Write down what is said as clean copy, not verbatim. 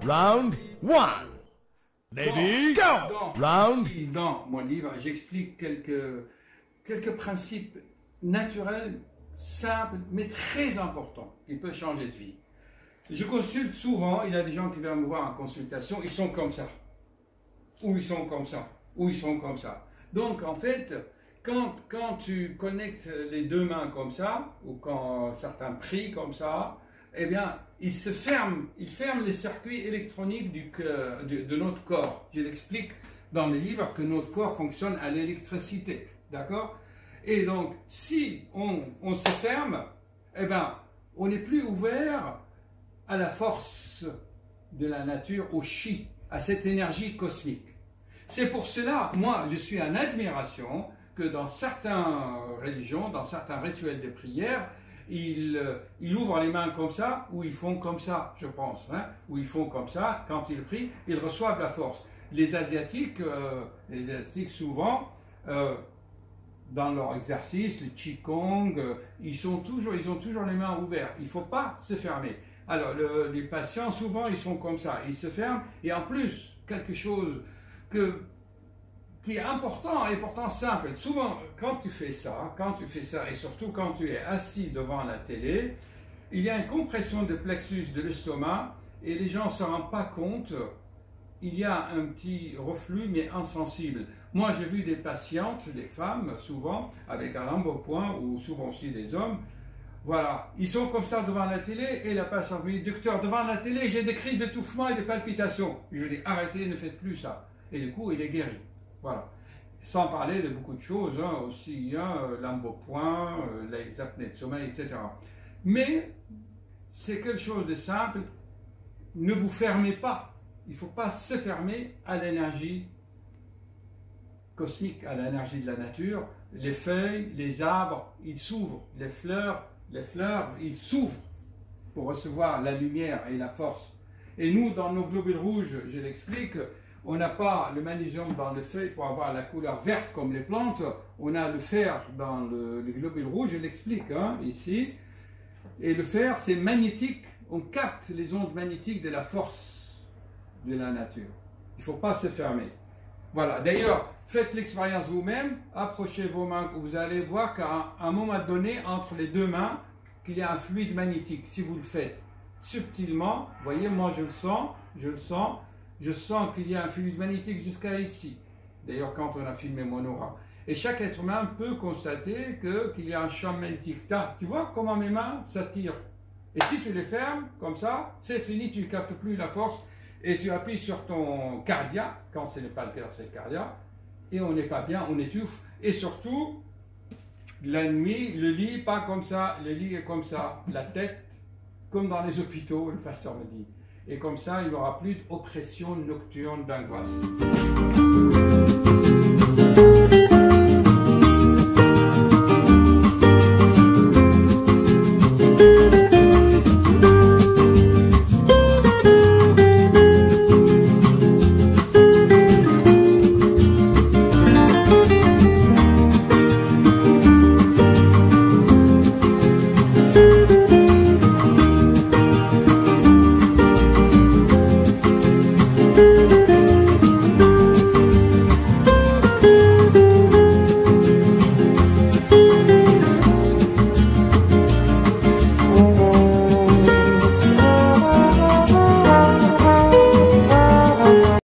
Round 1. Ready, go! Round. Dans mon livre, j'explique quelques principes naturels, simples, mais très importants, qui peuvent changer de vie. Je consulte souvent, il y a des gens qui viennent me voir en consultation, ils sont comme ça, ou ils sont comme ça, ou ils sont comme ça. Donc en fait, quand tu connectes les deux mains comme ça, ou quand certains prient comme ça, eh bien, ils ferment les circuits électroniques de notre corps. Je l'explique dans le livre que notre corps fonctionne à l'électricité, d'accord? Et donc, si on se ferme, eh bien, on n'est plus ouvert à la force de la nature, au chi, à cette énergie cosmique. C'est pour cela, moi, je suis en admiration que dans certaines religions, dans certains rituels de prière, ils ouvrent les mains comme ça, ou ils font comme ça, je pense, hein, ou ils font comme ça, quand ils prient, ils reçoivent la force. Les Asiatiques souvent, dans leur exercice, le Qigong, ils ont toujours les mains ouvertes. Il ne faut pas se fermer. Alors, les patients, souvent, ils sont comme ça, ils se ferment, et en plus, quelque chose qui est important et pourtant simple. Souvent, quand tu fais ça, et surtout quand tu es assis devant la télé, il y a une compression de plexus de l'estomac, et les gens ne se rendent pas compte. Il y a un petit reflux, mais insensible. Moi, j'ai vu des patientes, des femmes, souvent, avec un embonpoint, ou souvent aussi des hommes. Voilà, ils sont comme ça devant la télé, et la patiente me dit, docteur, devant la télé, j'ai des crises d'étouffement et des palpitations. Je lui dis, arrêtez, ne faites plus ça. Et du coup, il est guéri. Voilà. Sans parler de beaucoup de choses, hein, aussi, hein, l'embonpoint, les apnées de sommeil, etc. Mais, c'est quelque chose de simple. Ne vous fermez pas. Il ne faut pas se fermer à l'énergie cosmique, à l'énergie de la nature. Les feuilles, les arbres, ils s'ouvrent. Les fleurs, ils s'ouvrent pour recevoir la lumière et la force. Et nous, dans nos globules rouges, je l'explique, on n'a pas le magnésium dans les feuilles pour avoir la couleur verte comme les plantes. On a le fer dans les globules rouges, je l'explique hein, ici. Et le fer, c'est magnétique. On capte les ondes magnétiques de la force de la nature. Il ne faut pas se fermer. Voilà. D'ailleurs, faites l'expérience vous-même, approchez vos mains, vous allez voir qu'à un moment donné, entre les deux mains, qu'il y a un fluide magnétique. Si vous le faites subtilement, vous voyez, moi je sens qu'il y a un fluide magnétique jusqu'à ici. D'ailleurs, quand on a filmé mon aura. Et chaque être humain peut constater qu'il y a un champ magnétique. Tu vois comment mes mains s'attirent. Et si tu les fermes, comme ça, c'est fini, tu ne captes plus la force. Et tu appuies sur ton cardia, quand ce n'est pas le cœur, c'est le cardia, et on n'est pas bien, on étouffe. Et surtout, la nuit, le lit, pas comme ça, le lit est comme ça, la tête, comme dans les hôpitaux, le pasteur me dit. Et comme ça, il n'y aura plus d'oppression nocturne d'angoisse.